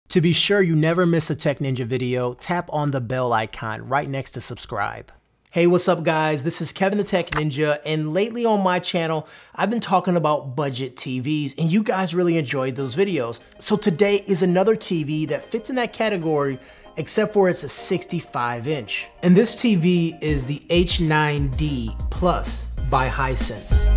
To be sure you never miss a Tech Ninja video, tap on the bell icon right next to subscribe. Hey, what's up guys? This is Kevin the Tech Ninja, and lately on my channel, I've been talking about budget TVs, and you guys really enjoyed those videos. So today is another TV that fits in that category, except for it's a 65-inch. And this TV is the H9D Plus by Hisense.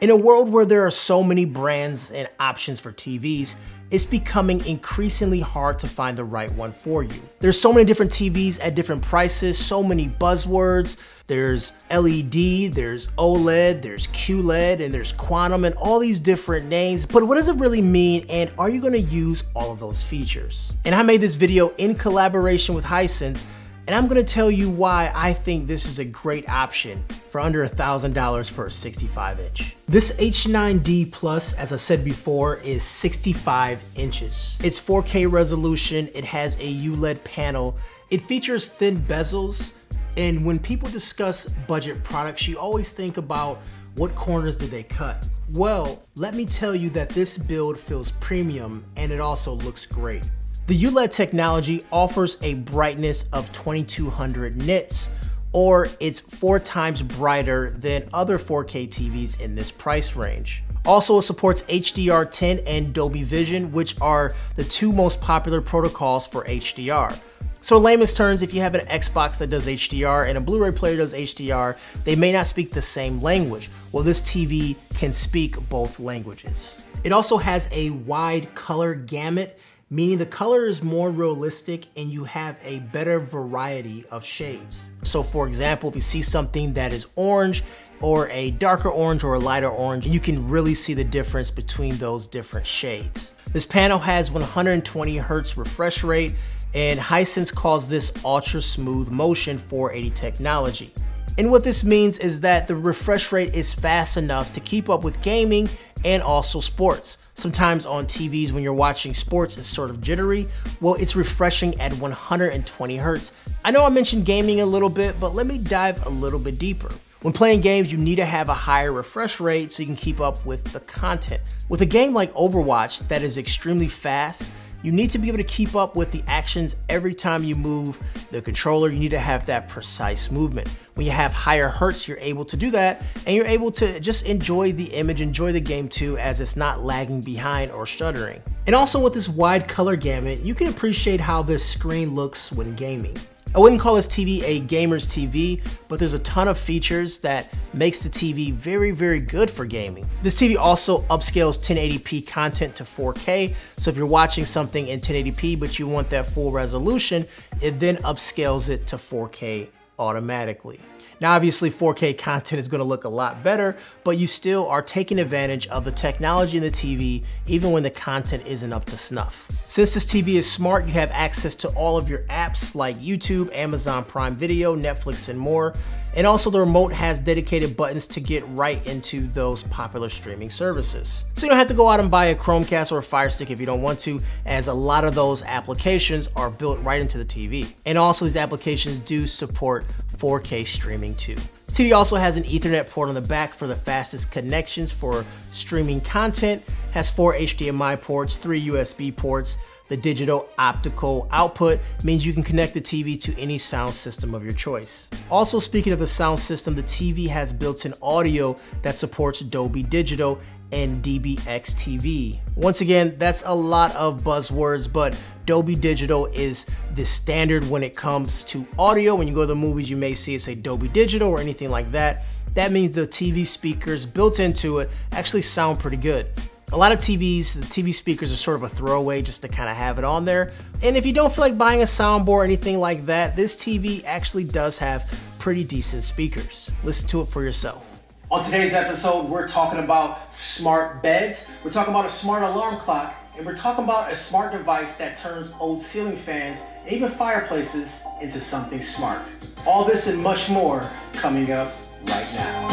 In a world where there are so many brands and options for TVs, it's becoming increasingly hard to find the right one for you. There's so many different TVs at different prices, so many buzzwords. There's LED, there's OLED, there's QLED, and there's Quantum, and all these different names. But what does it really mean, and are you gonna use all of those features? And I made this video in collaboration with Hisense, and I'm gonna tell you why I think this is a great option for under $1,000 for a 65-inch. This H9D Plus, as I said before, is 65 inches. It's 4K resolution, it has a ULED panel, it features thin bezels, and when people discuss budget products, you always think about what corners did they cut. Well, let me tell you that this build feels premium and it also looks great. The ULED technology offers a brightness of 2200 nits, or it's 4 times brighter than other 4K TVs in this price range. Also, it supports HDR 10 and Dolby Vision, which are the two most popular protocols for HDR. So in layman's terms, if you have an Xbox that does HDR and a Blu-ray player does HDR, they may not speak the same language. Well, this TV can speak both languages. It also has a wide color gamut, meaning the color is more realistic and you have a better variety of shades. So for example, if you see something that is orange or a darker orange or a lighter orange, you can really see the difference between those different shades. This panel has 120 Hertz refresh rate, and Hisense calls this ultra smooth motion 480 technology. And what this means is that the refresh rate is fast enough to keep up with gaming and also sports. Sometimes on TVs when you're watching sports it's sort of jittery. Well, it's refreshing at 120 Hertz. I know I mentioned gaming a little bit, but let me dive a little bit deeper. When playing games, you need to have a higher refresh rate so you can keep up with the content. With a game like Overwatch that is extremely fast, you need to be able to keep up with the actions every time you move the controller. You need to have that precise movement. When you have higher hertz, you're able to do that, and you're able to just enjoy the image, enjoy the game too, as it's not lagging behind or stuttering. And also with this wide color gamut, you can appreciate how this screen looks when gaming. I wouldn't call this TV a gamer's TV, but there's a ton of features that makes the TV very, very good for gaming. This TV also upscales 1080p content to 4K, so if you're watching something in 1080p but you want that full resolution, it then upscales it to 4K automatically. Now obviously 4K content is going to look a lot better, but you still are taking advantage of the technology in the TV even when the content isn't up to snuff. Since this TV is smart, you have access to all of your apps like YouTube, Amazon Prime Video, Netflix, and more. And also the remote has dedicated buttons to get right into those popular streaming services. So you don't have to go out and buy a Chromecast or a Fire Stick if you don't want to, as a lot of those applications are built right into the TV. And also these applications do support 4K streaming too. This TV also has an Ethernet port on the back for the fastest connections for streaming content, has 4 HDMI ports, 3 USB ports. The digital optical output means you can connect the TV to any sound system of your choice. Also, speaking of the sound system, the TV has built-in audio that supports Dolby Digital and DBX TV. Once again, that's a lot of buzzwords, but Dolby Digital is the standard when it comes to audio. When you go to the movies, you may see it say Dolby Digital or anything like that. That means the TV speakers built into it actually sound pretty good. A lot of TVs, the TV speakers are sort of a throwaway just to kind of have it on there. And if you don't feel like buying a soundboard or anything like that, this TV actually does have pretty decent speakers. Listen to it for yourself. On today's episode, we're talking about smart beds, we're talking about a smart alarm clock, and we're talking about a smart device that turns old ceiling fans and even fireplaces into something smart. All this and much more coming up right now.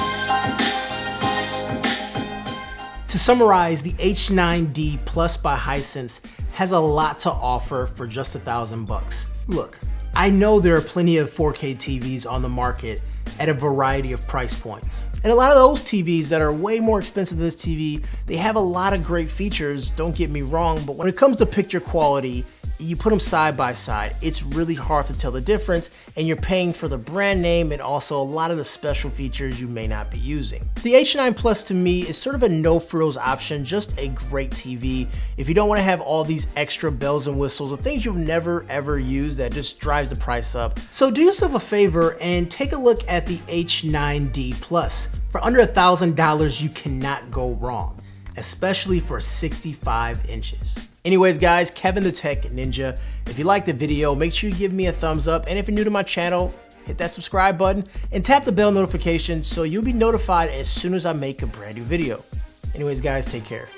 To summarize, the H9D Plus by Hisense has a lot to offer for just $1,000 bucks. Look, I know there are plenty of 4K TVs on the market at a variety of price points. And a lot of those TVs that are way more expensive than this TV, they have a lot of great features, don't get me wrong, but when it comes to picture quality, you put them side by side, it's really hard to tell the difference, and you're paying for the brand name and also a lot of the special features you may not be using. The H9 Plus to me is sort of a no-frills option, just a great TV. If you don't want to have all these extra bells and whistles or things you've never ever used that just drives the price up. So do yourself a favor and take a look at the H9D Plus. For under $1,000, you cannot go wrong, especially for 65 inches. Anyways guys, Kevin the Tech Ninja. If you liked the video, make sure you give me a thumbs up, and if you're new to my channel, hit that subscribe button and tap the bell notification so you'll be notified as soon as I make a brand new video. Anyways guys, take care.